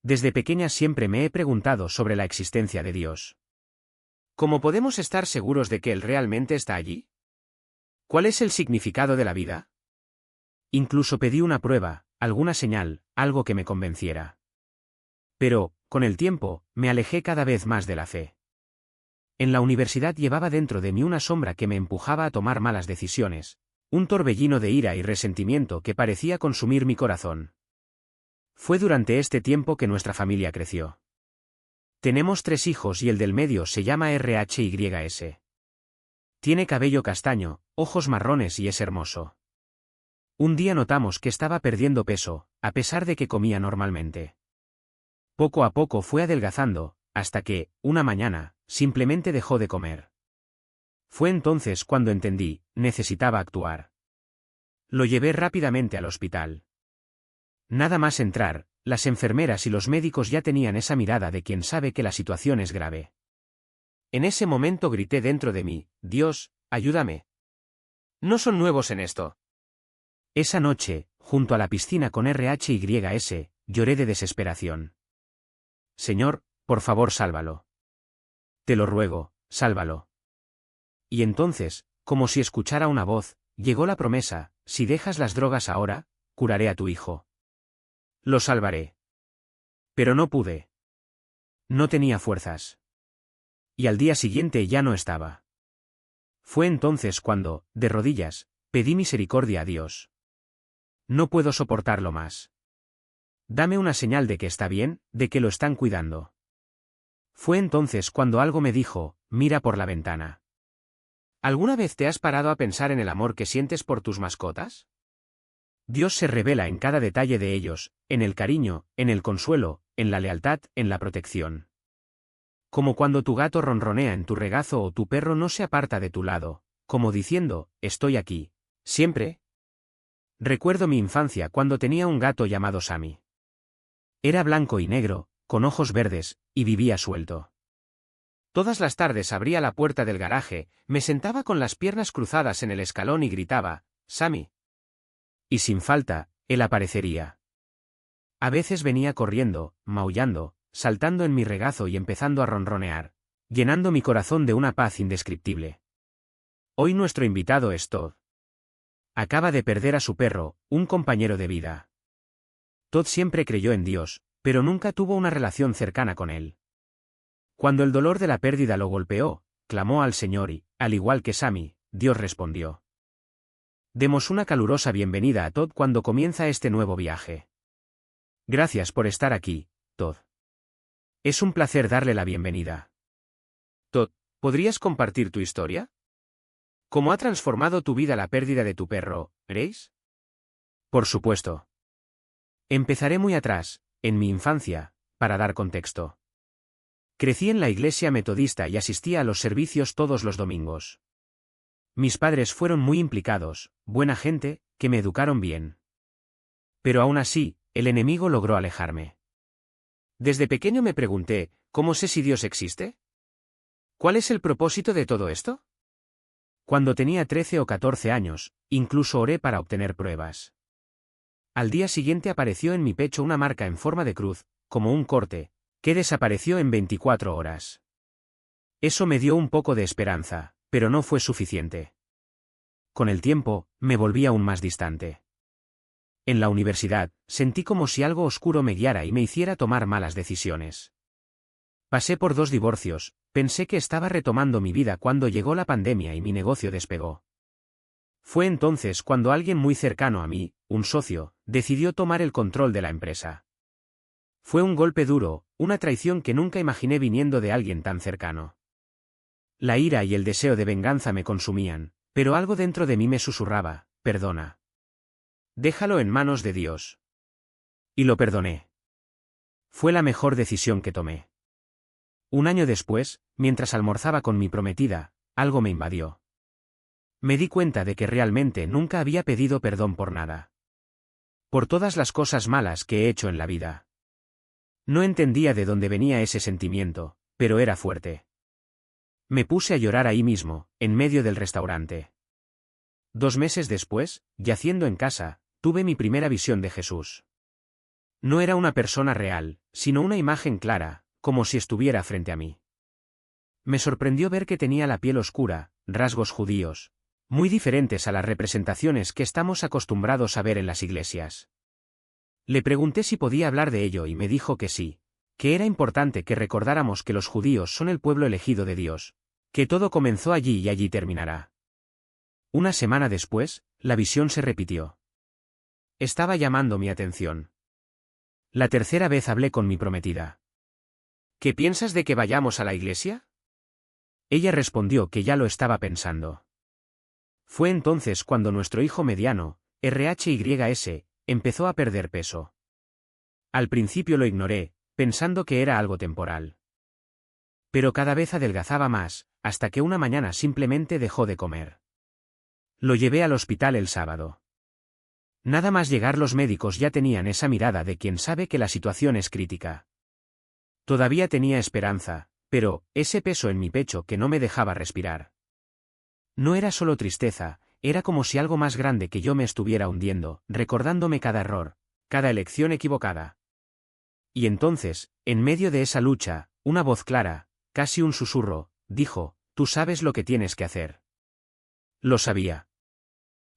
Desde pequeña siempre me he preguntado sobre la existencia de Dios. ¿Cómo podemos estar seguros de que Él realmente está allí? ¿Cuál es el significado de la vida? Incluso pedí una prueba, alguna señal, algo que me convenciera. Pero, con el tiempo, me alejé cada vez más de la fe. En la universidad llevaba dentro de mí una sombra que me empujaba a tomar malas decisiones, un torbellino de ira y resentimiento que parecía consumir mi corazón. Fue durante este tiempo que nuestra familia creció. Tenemos 3 hijos y el del medio se llama RHYS. Tiene cabello castaño, ojos marrones y es hermoso. Un día notamos que estaba perdiendo peso, a pesar de que comía normalmente. Poco a poco fue adelgazando, hasta que, una mañana, simplemente dejó de comer. Fue entonces cuando entendí, necesitaba actuar. Lo llevé rápidamente al hospital. Nada más entrar, las enfermeras y los médicos ya tenían esa mirada de quien sabe que la situación es grave. En ese momento grité dentro de mí, Dios, ayúdame. No son nuevos en esto. Esa noche, junto a la piscina con RHYS, lloré de desesperación. Señor, por favor sálvalo. Te lo ruego, sálvalo. Y entonces, como si escuchara una voz, llegó la promesa, si dejas las drogas ahora, curaré a tu hijo. Lo salvaré. Pero no pude. No tenía fuerzas. Y al día siguiente ya no estaba. Fue entonces cuando, de rodillas, pedí misericordia a Dios. No puedo soportarlo más. Dame una señal de que está bien, de que lo están cuidando. Fue entonces cuando algo me dijo, mira por la ventana. ¿Alguna vez te has parado a pensar en el amor que sientes por tus mascotas? Dios se revela en cada detalle de ellos, en el cariño, en el consuelo, en la lealtad, en la protección. Como cuando tu gato ronronea en tu regazo o tu perro no se aparta de tu lado, como diciendo, estoy aquí, siempre. Recuerdo mi infancia cuando tenía un gato llamado Sammy. Era blanco y negro, con ojos verdes, y vivía suelto. Todas las tardes abría la puerta del garaje, me sentaba con las piernas cruzadas en el escalón y gritaba, Sammy. Y sin falta, él aparecería. A veces venía corriendo, maullando, saltando en mi regazo y empezando a ronronear, llenando mi corazón de una paz indescriptible. Hoy nuestro invitado es Todd. Acaba de perder a su perro, un compañero de vida. Todd siempre creyó en Dios, pero nunca tuvo una relación cercana con él. Cuando el dolor de la pérdida lo golpeó, clamó al Señor y, al igual que Sammy, Dios respondió. Demos una calurosa bienvenida a Todd cuando comienza este nuevo viaje. Gracias por estar aquí, Todd. Es un placer darle la bienvenida. Todd, ¿podrías compartir tu historia? ¿Cómo ha transformado tu vida la pérdida de tu perro, Grace? Por supuesto. Empezaré muy atrás, en mi infancia, para dar contexto. Crecí en la iglesia metodista y asistía a los servicios todos los domingos. Mis padres fueron muy implicados, buena gente, que me educaron bien. Pero aún así, el enemigo logró alejarme. Desde pequeño me pregunté, ¿cómo sé si Dios existe? ¿Cuál es el propósito de todo esto? Cuando tenía 13 o 14 años, incluso oré para obtener pruebas. Al día siguiente apareció en mi pecho una marca en forma de cruz, como un corte, que desapareció en 24 horas. Eso me dio un poco de esperanza, pero no fue suficiente. Con el tiempo, me volví aún más distante. En la universidad, sentí como si algo oscuro me guiara y me hiciera tomar malas decisiones. Pasé por 2 divorcios, pensé que estaba retomando mi vida cuando llegó la pandemia y mi negocio despegó. Fue entonces cuando alguien muy cercano a mí, un socio, decidió tomar el control de la empresa. Fue un golpe duro, una traición que nunca imaginé viniendo de alguien tan cercano. La ira y el deseo de venganza me consumían, pero algo dentro de mí me susurraba, perdona. Déjalo en manos de Dios. Y lo perdoné. Fue la mejor decisión que tomé. Un año después, mientras almorzaba con mi prometida, algo me invadió. Me di cuenta de que realmente nunca había pedido perdón por nada. Por todas las cosas malas que he hecho en la vida. No entendía de dónde venía ese sentimiento, pero era fuerte. Me puse a llorar ahí mismo, en medio del restaurante. 2 meses después, yaciendo en casa, tuve mi primera visión de Jesús. No era una persona real, sino una imagen clara, como si estuviera frente a mí. Me sorprendió ver que tenía la piel oscura, rasgos judíos, muy diferentes a las representaciones que estamos acostumbrados a ver en las iglesias. Le pregunté si podía hablar de ello y me dijo que sí, que era importante que recordáramos que los judíos son el pueblo elegido de Dios, que todo comenzó allí y allí terminará. Una semana después, la visión se repitió. Estaba llamando mi atención. La tercera vez hablé con mi prometida. ¿Qué piensas de que vayamos a la iglesia? Ella respondió que ya lo estaba pensando. Fue entonces cuando nuestro hijo mediano, RHYS, empezó a perder peso. Al principio lo ignoré, pensando que era algo temporal. Pero cada vez adelgazaba más, hasta que una mañana simplemente dejó de comer. Lo llevé al hospital el sábado. Nada más llegar los médicos ya tenían esa mirada de quien sabe que la situación es crítica. Todavía tenía esperanza, pero, ese peso en mi pecho que no me dejaba respirar. No era solo tristeza, era como si algo más grande que yo me estuviera hundiendo, recordándome cada error, cada elección equivocada. Y entonces, en medio de esa lucha, una voz clara, casi un susurro, dijo, «Tú sabes lo que tienes que hacer». Lo sabía.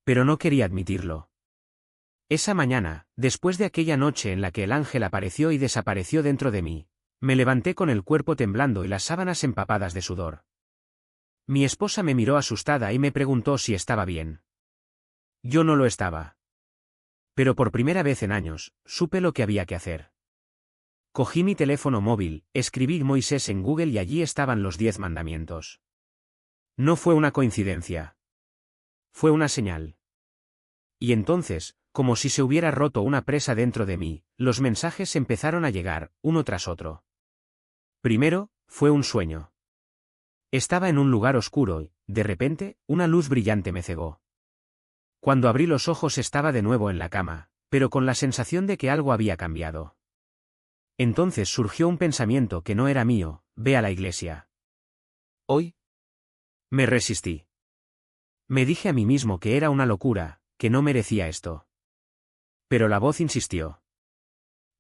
Pero no quería admitirlo. Esa mañana, después de aquella noche en la que el ángel apareció y desapareció dentro de mí, me levanté con el cuerpo temblando y las sábanas empapadas de sudor. Mi esposa me miró asustada y me preguntó si estaba bien. Yo no lo estaba. Pero por primera vez en años, supe lo que había que hacer. Cogí mi teléfono móvil, escribí Moisés en Google y allí estaban los 10 mandamientos. No fue una coincidencia. Fue una señal. Y entonces, como si se hubiera roto una presa dentro de mí, los mensajes empezaron a llegar, uno tras otro. Primero, fue un sueño. Estaba en un lugar oscuro y, de repente, una luz brillante me cegó. Cuando abrí los ojos estaba de nuevo en la cama, pero con la sensación de que algo había cambiado. Entonces surgió un pensamiento que no era mío, ve a la iglesia. Hoy. Me resistí. Me dije a mí mismo que era una locura, que no merecía esto. Pero la voz insistió.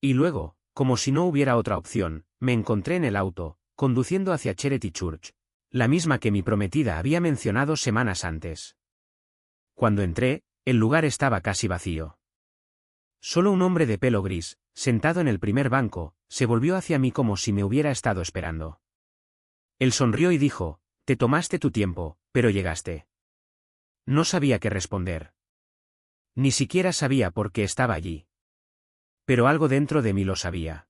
Y luego, como si no hubiera otra opción, me encontré en el auto, conduciendo hacia Charity Church, la misma que mi prometida había mencionado semanas antes. Cuando entré, el lugar estaba casi vacío. Solo un hombre de pelo gris, sentado en el primer banco, se volvió hacia mí como si me hubiera estado esperando. Él sonrió y dijo, «Te tomaste tu tiempo, pero llegaste». No sabía qué responder. Ni siquiera sabía por qué estaba allí. Pero algo dentro de mí lo sabía.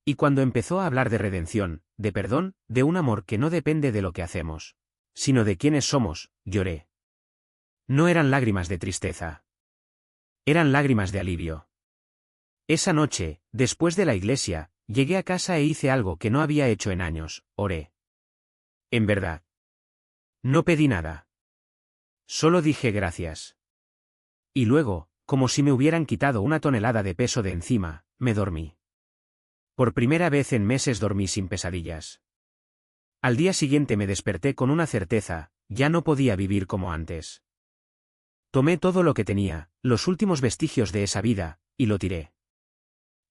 Y cuando empezó a hablar de redención, de perdón, de un amor que no depende de lo que hacemos, sino de quiénes somos, lloré. No eran lágrimas de tristeza. Eran lágrimas de alivio. Esa noche, después de la iglesia, llegué a casa e hice algo que no había hecho en años, oré. En verdad. No pedí nada. Solo dije gracias. Y luego, como si me hubieran quitado una tonelada de peso de encima, me dormí. Por primera vez en meses dormí sin pesadillas. Al día siguiente me desperté con una certeza, ya no podía vivir como antes. Tomé todo lo que tenía, los últimos vestigios de esa vida, y lo tiré.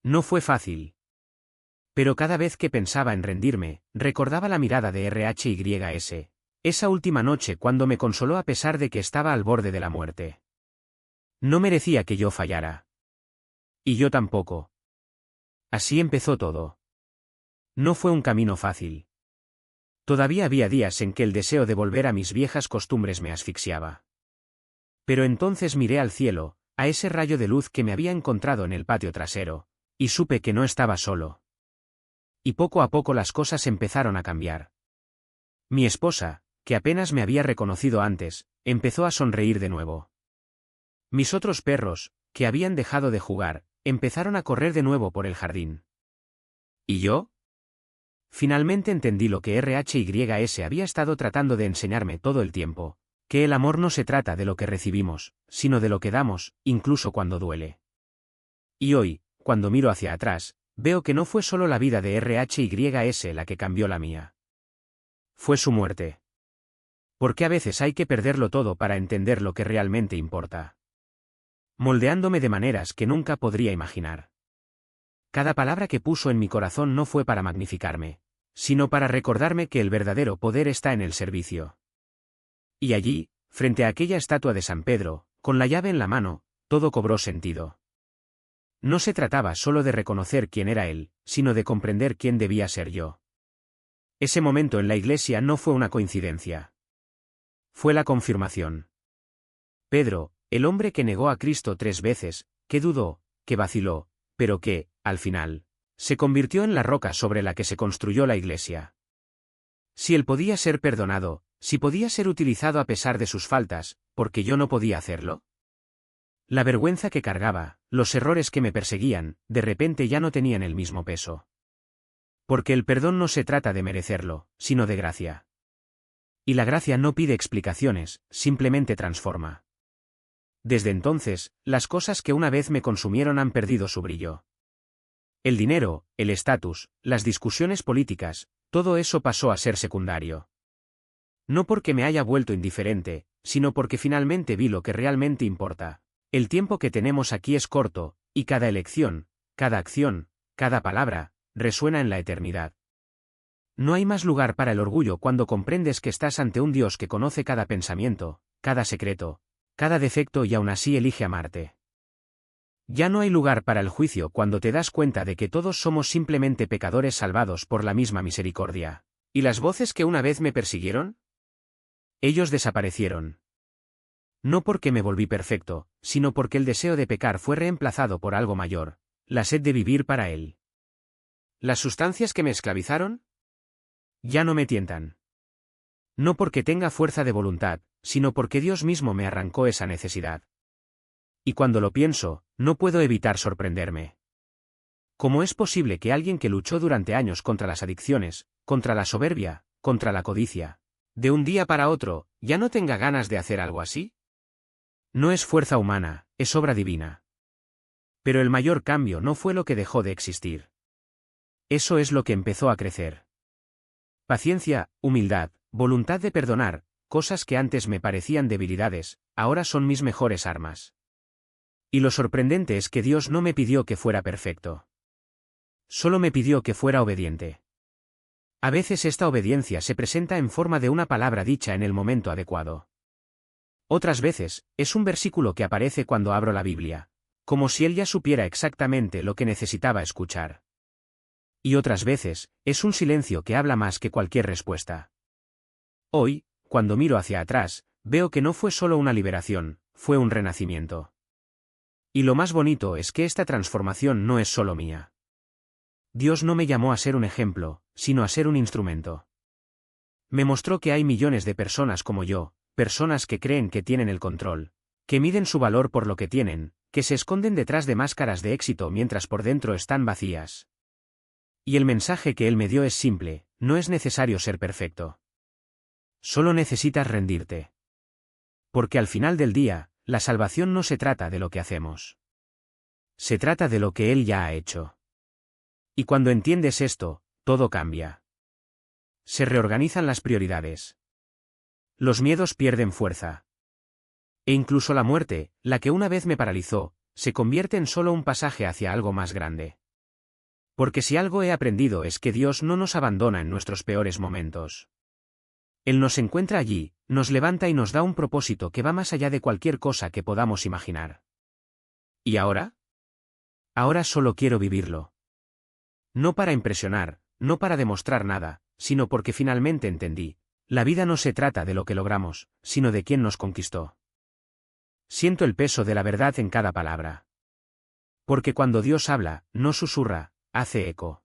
No fue fácil. Pero cada vez que pensaba en rendirme, recordaba la mirada de RHYS, esa última noche cuando me consoló a pesar de que estaba al borde de la muerte. No merecía que yo fallara. Y yo tampoco. Así empezó todo. No fue un camino fácil. Todavía había días en que el deseo de volver a mis viejas costumbres me asfixiaba. Pero entonces miré al cielo, a ese rayo de luz que me había encontrado en el patio trasero, y supe que no estaba solo. Y poco a poco las cosas empezaron a cambiar. Mi esposa, que apenas me había reconocido antes, empezó a sonreír de nuevo. Mis otros perros, que habían dejado de jugar, empezaron a correr de nuevo por el jardín. ¿Y yo? Finalmente entendí lo que RHYS había estado tratando de enseñarme todo el tiempo, que el amor no se trata de lo que recibimos, sino de lo que damos, incluso cuando duele. Y hoy, cuando miro hacia atrás, veo que no fue solo la vida de RHYS la que cambió la mía. Fue su muerte. Porque a veces hay que perderlo todo para entender lo que realmente importa. Moldeándome de maneras que nunca podría imaginar. cada palabra que puso en mi corazón no fue para magnificarme, sino para recordarme que el verdadero poder está en el servicio. Y allí, frente a aquella estatua de San Pedro, con la llave en la mano, todo cobró sentido. No se trataba solo de reconocer quién era él, sino de comprender quién debía ser yo. Ese momento en la iglesia no fue una coincidencia. Fue la confirmación. Pedro, el hombre que negó a Cristo 3 veces, que dudó, que vaciló, pero que, al final, se convirtió en la roca sobre la que se construyó la iglesia. Si él podía ser perdonado, si podía ser utilizado a pesar de sus faltas, ¿por qué yo no podía hacerlo? La vergüenza que cargaba, los errores que me perseguían, de repente ya no tenían el mismo peso. Porque el perdón no se trata de merecerlo, sino de gracia. Y la gracia no pide explicaciones, simplemente transforma. Desde entonces, las cosas que una vez me consumieron han perdido su brillo. El dinero, el estatus, las discusiones políticas, todo eso pasó a ser secundario. No porque me haya vuelto indiferente, sino porque finalmente vi lo que realmente importa. El tiempo que tenemos aquí es corto, y cada elección, cada acción, cada palabra, resuena en la eternidad. No hay más lugar para el orgullo cuando comprendes que estás ante un Dios que conoce cada pensamiento, cada secreto, cada defecto y aún así elige amarte. Ya no hay lugar para el juicio cuando te das cuenta de que todos somos simplemente pecadores salvados por la misma misericordia. ¿Y las voces que una vez me persiguieron? Ellos desaparecieron. No porque me volví perfecto, sino porque el deseo de pecar fue reemplazado por algo mayor, la sed de vivir para Él. ¿Las sustancias que me esclavizaron? Ya no me tientan. No porque tenga fuerza de voluntad, sino porque Dios mismo me arrancó esa necesidad. Y cuando lo pienso, no puedo evitar sorprenderme. ¿Cómo es posible que alguien que luchó durante años contra las adicciones, contra la soberbia, contra la codicia, de un día para otro, ya no tenga ganas de hacer algo así? No es fuerza humana, es obra divina. Pero el mayor cambio no fue lo que dejó de existir. Eso es lo que empezó a crecer. Paciencia, humildad, voluntad de perdonar, cosas que antes me parecían debilidades, ahora son mis mejores armas. Y lo sorprendente es que Dios no me pidió que fuera perfecto. Solo me pidió que fuera obediente. A veces esta obediencia se presenta en forma de una palabra dicha en el momento adecuado. Otras veces, es un versículo que aparece cuando abro la Biblia, como si Él ya supiera exactamente lo que necesitaba escuchar. Y otras veces, es un silencio que habla más que cualquier respuesta. Hoy, cuando miro hacia atrás, veo que no fue solo una liberación, fue un renacimiento. Y lo más bonito es que esta transformación no es solo mía. Dios no me llamó a ser un ejemplo, sino a ser un instrumento. Me mostró que hay millones de personas como yo, personas que creen que tienen el control, que miden su valor por lo que tienen, que se esconden detrás de máscaras de éxito mientras por dentro están vacías. Y el mensaje que Él me dio es simple, no es necesario ser perfecto. Solo necesitas rendirte. Porque al final del día, la salvación no se trata de lo que hacemos. Se trata de lo que Él ya ha hecho. Y cuando entiendes esto, todo cambia. Se reorganizan las prioridades. Los miedos pierden fuerza. E incluso la muerte, la que una vez me paralizó, se convierte en solo un pasaje hacia algo más grande. Porque si algo he aprendido es que Dios no nos abandona en nuestros peores momentos. Él nos encuentra allí, nos levanta y nos da un propósito que va más allá de cualquier cosa que podamos imaginar. ¿Y ahora? Ahora solo quiero vivirlo. No para impresionar, no para demostrar nada, sino porque finalmente entendí, la vida no se trata de lo que logramos, sino de quién nos conquistó. Siento el peso de la verdad en cada palabra. Porque cuando Dios habla, no susurra, hace eco.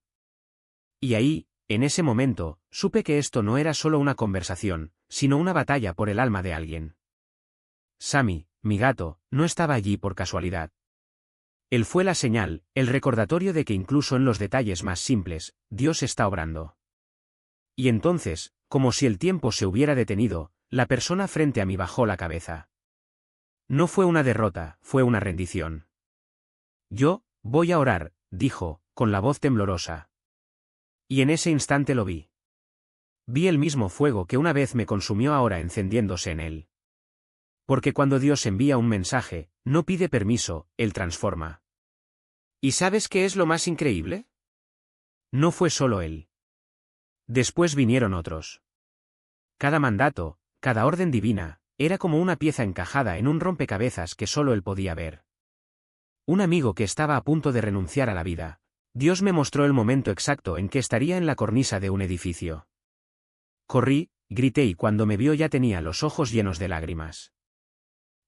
Y ahí, en ese momento, supe que esto no era solo una conversación, sino una batalla por el alma de alguien. Sammy, mi gato, no estaba allí por casualidad. Él fue la señal, el recordatorio de que incluso en los detalles más simples, Dios está obrando. Y entonces, como si el tiempo se hubiera detenido, la persona frente a mí bajó la cabeza. No fue una derrota, fue una rendición. Yo, voy a orar, dijo, con la voz temblorosa. Y en ese instante lo vi. Vi el mismo fuego que una vez me consumió ahora encendiéndose en él. Porque cuando Dios envía un mensaje, no pide permiso, Él transforma. ¿Y sabes qué es lo más increíble? No fue solo él. Después vinieron otros. Cada mandato, cada orden divina, era como una pieza encajada en un rompecabezas que solo él podía ver. Un amigo que estaba a punto de renunciar a la vida. Dios me mostró el momento exacto en que estaría en la cornisa de un edificio. Corrí, grité y cuando me vio ya tenía los ojos llenos de lágrimas.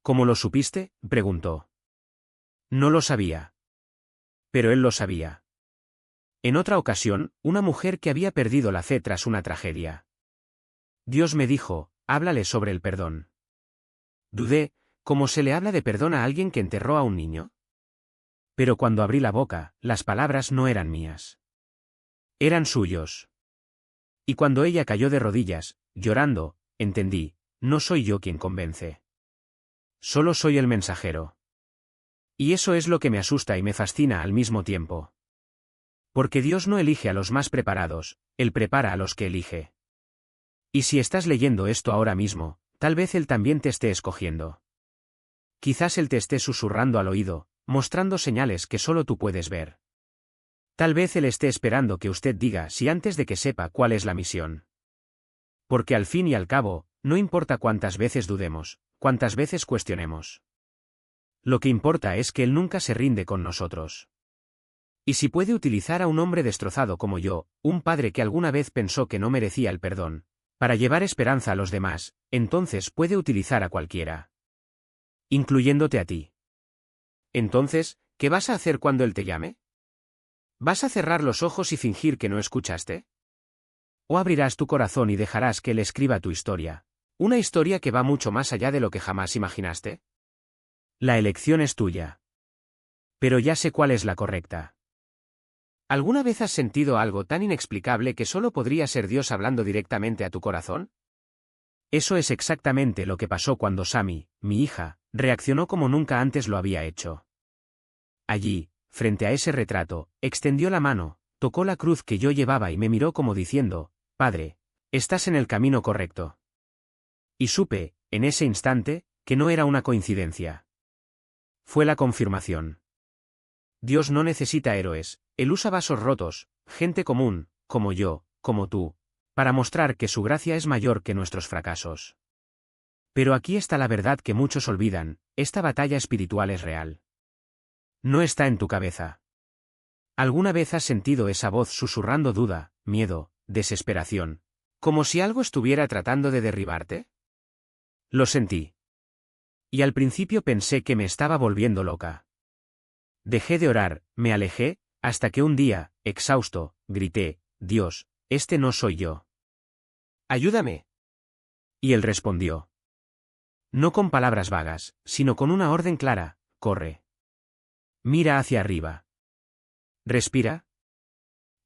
¿Cómo lo supiste?, preguntó. No lo sabía. Pero él lo sabía. En otra ocasión, una mujer que había perdido la fe tras una tragedia. Dios me dijo, háblale sobre el perdón. Dudé, ¿cómo se le habla de perdón a alguien que enterró a un niño? Pero cuando abrí la boca, las palabras no eran mías. Eran suyos. Y cuando ella cayó de rodillas, llorando, entendí, no soy yo quien convence. Solo soy el mensajero. Y eso es lo que me asusta y me fascina al mismo tiempo. Porque Dios no elige a los más preparados, Él prepara a los que elige. Y si estás leyendo esto ahora mismo, tal vez Él también te esté escogiendo. Quizás Él te esté susurrando al oído, mostrando señales que solo tú puedes ver. Tal vez Él esté esperando que usted diga sí antes de que sepa cuál es la misión. Porque al fin y al cabo, no importa cuántas veces dudemos, cuántas veces cuestionemos. Lo que importa es que Él nunca se rinde con nosotros. Y si puede utilizar a un hombre destrozado como yo, un padre que alguna vez pensó que no merecía el perdón, para llevar esperanza a los demás, entonces puede utilizar a cualquiera. Incluyéndote a ti. Entonces, ¿qué vas a hacer cuando Él te llame? ¿Vas a cerrar los ojos y fingir que no escuchaste? ¿O abrirás tu corazón y dejarás que Él escriba tu historia? Una historia que va mucho más allá de lo que jamás imaginaste. La elección es tuya. Pero ya sé cuál es la correcta. ¿Alguna vez has sentido algo tan inexplicable que solo podría ser Dios hablando directamente a tu corazón? Eso es exactamente lo que pasó cuando Sammy, mi hija, reaccionó como nunca antes lo había hecho. Allí, frente a ese retrato, extendió la mano, tocó la cruz que yo llevaba y me miró como diciendo, Padre, estás en el camino correcto. Y supe, en ese instante, que no era una coincidencia. Fue la confirmación. Dios no necesita héroes, Él usa vasos rotos, gente común, como yo, como tú, para mostrar que su gracia es mayor que nuestros fracasos. Pero aquí está la verdad que muchos olvidan, esta batalla espiritual es real. No está en tu cabeza. ¿Alguna vez has sentido esa voz susurrando duda, miedo, desesperación, como si algo estuviera tratando de derribarte? Lo sentí. Y al principio pensé que me estaba volviendo loca. Dejé de orar, me alejé, hasta que un día, exhausto, grité, Dios, este no soy yo. Ayúdame. Y él respondió. No con palabras vagas, sino con una orden clara, corre. Mira hacia arriba. Respira.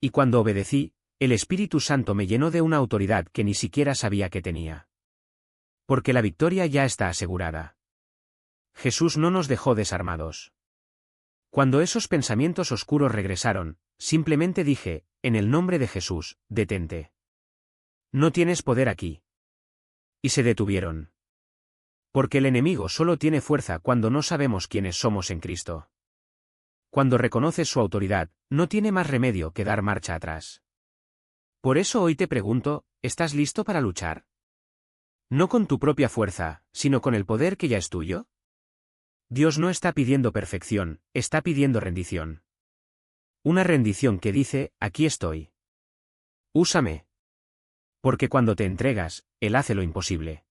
Y cuando obedecí, el Espíritu Santo me llenó de una autoridad que ni siquiera sabía que tenía. Porque la victoria ya está asegurada. Jesús no nos dejó desarmados. Cuando esos pensamientos oscuros regresaron, simplemente dije, en el nombre de Jesús, detente. No tienes poder aquí. Y se detuvieron. Porque el enemigo solo tiene fuerza cuando no sabemos quiénes somos en Cristo. Cuando reconoces su autoridad, no tiene más remedio que dar marcha atrás. Por eso hoy te pregunto, ¿estás listo para luchar? No con tu propia fuerza, sino con el poder que ya es tuyo. Dios no está pidiendo perfección, está pidiendo rendición. Una rendición que dice, aquí estoy. Úsame. Porque cuando te entregas, Él hace lo imposible.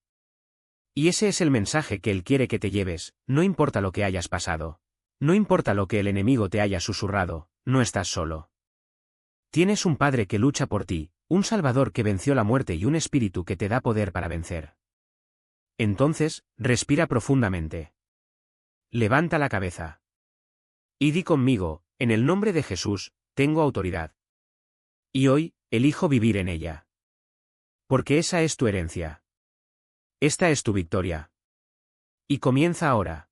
Y ese es el mensaje que Él quiere que te lleves, no importa lo que hayas pasado. No importa lo que el enemigo te haya susurrado, no estás solo. Tienes un Padre que lucha por ti, un Salvador que venció la muerte y un Espíritu que te da poder para vencer. Entonces, respira profundamente. Levanta la cabeza. Y di conmigo, en el nombre de Jesús, tengo autoridad. Y hoy, elijo vivir en ella. Porque esa es tu herencia. Esta es tu victoria. Y comienza ahora.